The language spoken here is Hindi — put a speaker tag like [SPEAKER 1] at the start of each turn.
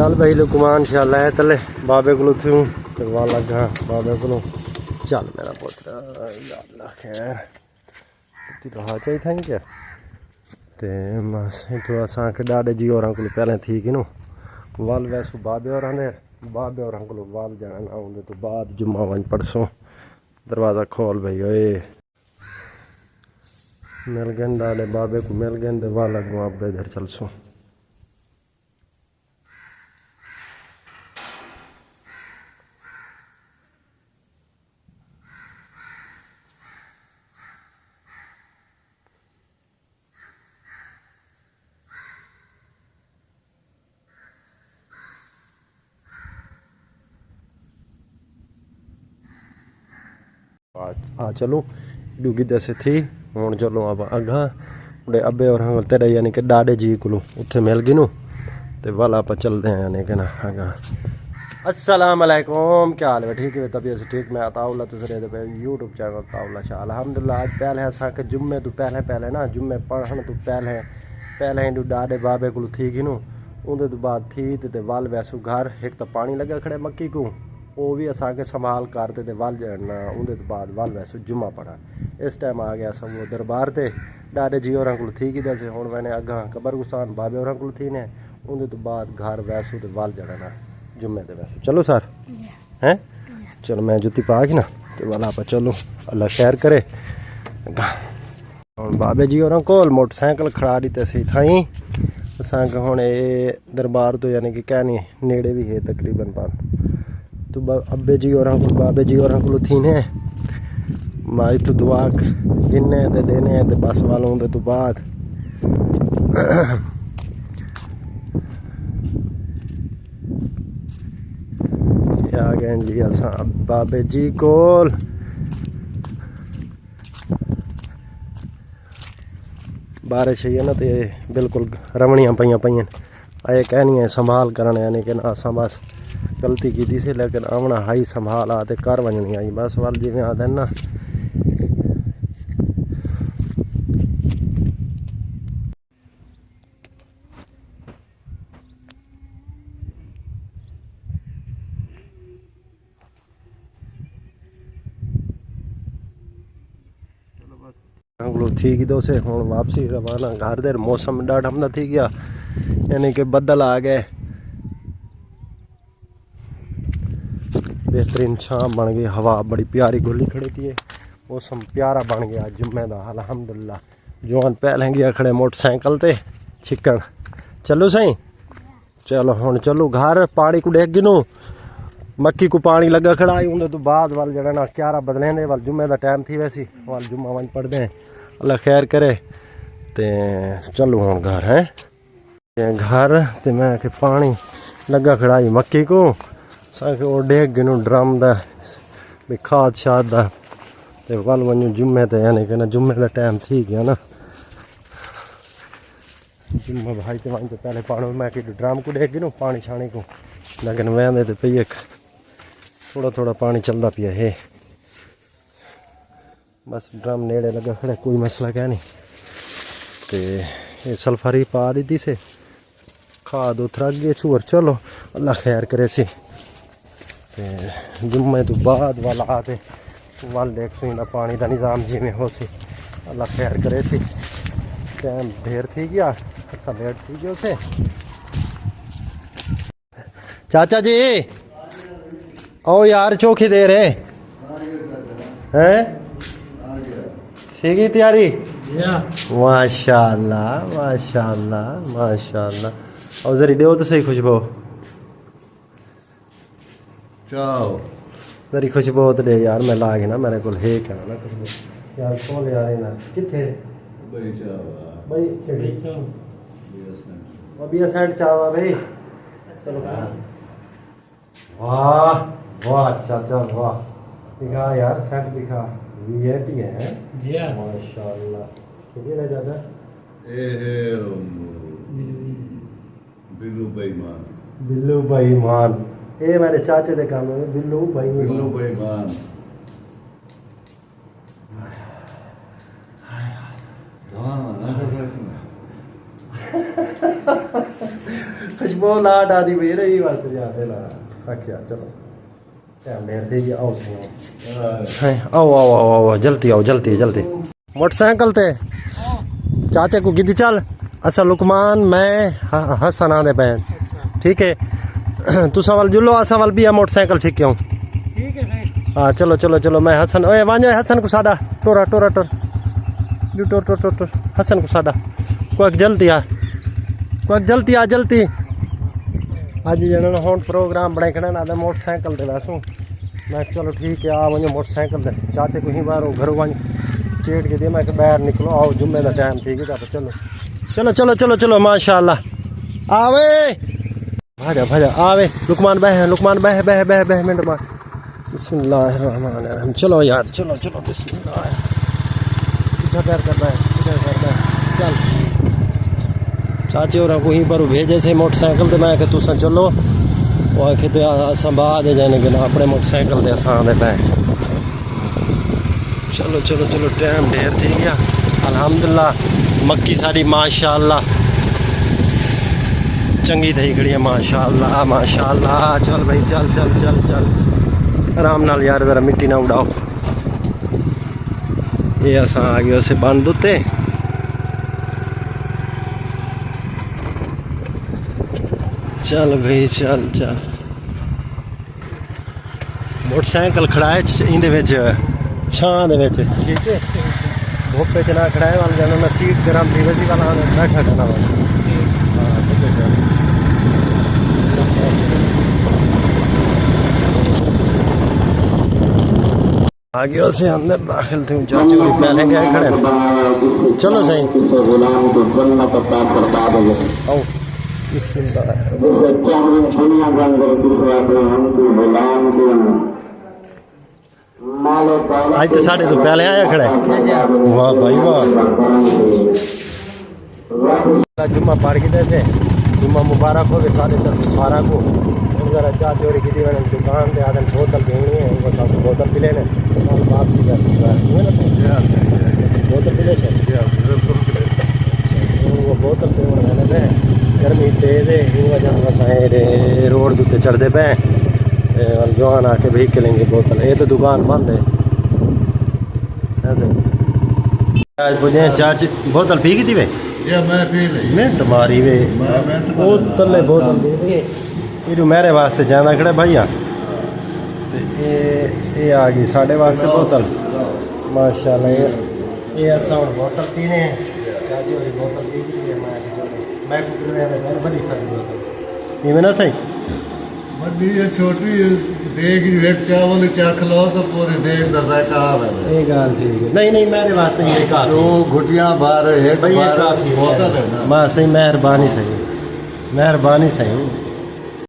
[SPEAKER 1] चल भाई लुकमान शाला है तले बाबे को थी तो वहाँ लगा बाबे को चल मेरा पुत्र खैर रहा चाहिए था क्या ते बस तो असा के डाडे जी और को पहले थी कि नो वाल वैसू बाबे और को वाल जाना ना उनके तो बाद जुम्मा वन परसों दरवाज़ा खोल भाई ओए मिल गए डाले बाबे को मिल गए तो वाल अगो आप इधर चल सो आ चलो डूगी जैसे थी हूँ चलो अब अगा उड़े अबे और हाँ तेरे यानी कि डाडे जी को उत्थे मिल गई नू तो वाला आप चलते हैं यानी कि ना अगा अस्सलाम वालेकुम क्या हाल है ठीक है तबीयत से ठीक मैं अताउल्ला तुसरे पे यूट्यूब चैनल अताउल्ला शाह अल्हम्दुलिल्लाह आज पहले असा के जुम्मे तो पहले ना जुम्मे पढ़न तो पहले ही डाडे बाबे को थी गई नू उनके तो बाद थी तो वल वैसू घर एक तो पानी लगा खड़े मक्की को वो भी असा के संभाल करते थे वल जड़ना उनके तो बाद वल वैसू जुम्मा पढ़ा इस टाइम आ गया सब वो दरबार से डाडे जी और को थी कि जैसे हूँ मैंने अगा कबरगुस्तान बाबे और को थी ने उनके तो बाद घर वैसू तो वल जड़ना जुम्मे तो वैसू चलो सर हैं चलो मैं जुत्ती पा के ना तो वाला आप चलो अल्लाह खैर करे और बाबे जी और को मोटरसाइकिल खड़ा दी तो सही था असा हूँ ये दरबार तो यानी कि कहनी नेड़े भी है तकरीबन तो अब्बे जी और को बाबे जी और को थी ने माई तो दुआ गिनने ते देने ते बस वालों तो बाद आ गए जी असा बाबे जी कोल बारिश है ना तो बिल्कुल रमणियाँ पईयां आए कहनी है संभाल करने यानी कि ना असा बस गलती की थी से लेकिन आमना हाई संभाल आते कर वजनी आई बस वाल जिमें आते ना थी कि से हूँ वापसी रवाना घर देर मौसम डाढ़ हमदा थी गया यानी कि बदल आ गए बेहतरीन शाम बन गई हवा बड़ी प्यारी घुली खड़ी थी मौसम प्यारा बन गया जुम्मे का अल्हम्दुलिल्लाह जवान पहले गया खड़े मोटरसाइकिल ते चिकन चलो सही चलो हूँ चलो घर पानी को देख गिनो मक्की को पानी लगा खड़ा आई उन्हें तो बाद वाल जरा ना क्यारा बदलेंदे वाल जुम्मे का टाइम थी वैसी वाल जुम्मा वन पढ़ते हैं अल्लाह खैर करे ते चलो हूँ घर है घर ते मैं के पानी लगा खड़ाई मक्की को साके वो डेग गिनू ड्रम दा भी खाद शाद दा ते वल वनू जुम्मे ते यानी कि ना जुम्मे का टाइम थी गया ना जुम्मा भाई ते वहीं तो पहले पानी मैं कि ड्रम को डेग गिनू पानी छानी को लेकिन वह तो पी थोड़ा पानी चलता पिया है बस ड्रम नेड़े लगा खड़े कोई मसला क्या नहीं तो ये सल्फर ही पा दी थी से खाद उथर गए छूर चलो अल्लाह खैर करे सी जुम्मे तो बाद वाला आते वाल देख सी पानी का निज़ाम जिमें हो सी अल्लाह खैर करे सी टाइम ढेर थी गया अच्छा लेट थी गया उसे चाचा जी ओ यार चौखी दे रहे हैं सीगी तैयारी माशाल्लाह माशाल्लाह माशाल्लाह और जरी दो तो सही खुशबू
[SPEAKER 2] चाओ
[SPEAKER 1] जरी खुशबू तो दे यार मैं ला के ना मेरे को है क्या ना खुशबू यार कौन यार ना किथे
[SPEAKER 2] बड़ी चाओ
[SPEAKER 1] भाई छेड़ी अभी साइड चावा भाई चलो वाह वाह चाचा वाह दिखा यार सेट दिखा वीआईपी है
[SPEAKER 3] जी हां
[SPEAKER 1] माशाल्लाह कितने ले जाता
[SPEAKER 2] ए बिल्लू
[SPEAKER 1] बेईमान ये मेरे चाचे दे काम है बिल्लू
[SPEAKER 2] बेईमान हां
[SPEAKER 1] खुशबू ला डादी भई रही बात यार ला रखिया चलो टाइम देर थी आओ सही आओ आओ आओ आओ जल्दी आओ जल्दी जल्दी मोटरसाइकिल ते चाचे को गिद्दी चल असा लुकमान मैं हसन आंदे पैन ठीक है तू सवाल जुलो आ सवाल भी मोटरसाइकिल सीख के
[SPEAKER 3] ठीक है सही
[SPEAKER 1] हाँ चलो चलो चलो मैं हसन ओए वांजो हसन को सादा टोरा टोरा टोर टोर टोर टोर टोर हसन को सादा कोई जल्दी आ जल्दी आज जन होन प्रोग्राम बनाई खड़ा ना मोटरसाइकिल दे वैसू मैं चलो ठीक है आ वञो मोटरसाइकिल दे चाचे को ही बाहर घर वञ चेट के दे मैं बाहर निकलो आओ जुम्मे का टाइम ठीक है चलो चलो चलो चलो चलो माशाल्लाह आवे भाजा भाजा आवे लुकमान बह बह मिनट बाद बिस्मिल्लाहिर्रहमानिर्रहीम चलो यार चलो चलो बिस्मिल्लाह पीछा पैर कर चल चाचे और वहीं पर भेजे थे मोटरसाइकिल तो मैं तुस चलो वो आखे तो अस बाद जाने के ना अपने मोटरसाइकिल से अस आने पे चलो चलो चलो टाइम ढेर थी गया अल्हम्दुलिल्लाह मक्की सारी माशाल्लाह चंगी थी खड़ी है माशाल्लाह चल भाई चल चल चल चल आराम नाल यार जरा मिट्टी ना उड़ाओ ये अस आ गए उसे बंद उत्ते चल भाई चल चल मोटरसाइकिल खड़ाए इंदे छां दे ठीक है धोपे च ना खड़ाए वाला जाना ना सीट गरम थी वैसी वाला बैठा करना वाला हाँ ठीक है आगे उसे अंदर दाखिल थे चाचे को पहले गए खड़े चलो सही आओ आज तो साढ़े तो पहले आया खड़े वाह भाई वाह जुम्मा पढ़ के जैसे जुम्मा मुबारक हो गए साढ़े 10 को जरा चाह चोरी की दुकान पे आदमी बोतल देनी है उनको सब बोतल पी लेने वापसी बोतल पी ले वो बोतल से गर्मी तेज है वजह रोड उत्ते चढ़ते पे जवान आके भी लेंगे बोतल ये तो दुकान बंद है ऐसे आज बुझे चाची बोतल पी गई थी वे
[SPEAKER 2] मैं पी ली
[SPEAKER 1] मिनट मारी वे बोतल बोतल ये मेरे वास्ते जाना खड़ा भैया ये आ गई साढ़े वास्ते बोतल माशाल्लाह ये असा बोतल पीने चाची वाली बोतल पी गई है मैं बड़ी सारी बोतल ये ना सही
[SPEAKER 2] बड़ी है छोटी देख एक चावल चख लो तो पूरी देख दसा का है
[SPEAKER 1] ये गाल ठीक है नहीं मेरे वास्ते ये काफी
[SPEAKER 2] दो घुटियां बार एक
[SPEAKER 1] भाई ये
[SPEAKER 2] बार
[SPEAKER 1] काफी
[SPEAKER 2] बोतल है ना
[SPEAKER 1] मां सही मेहरबानी सही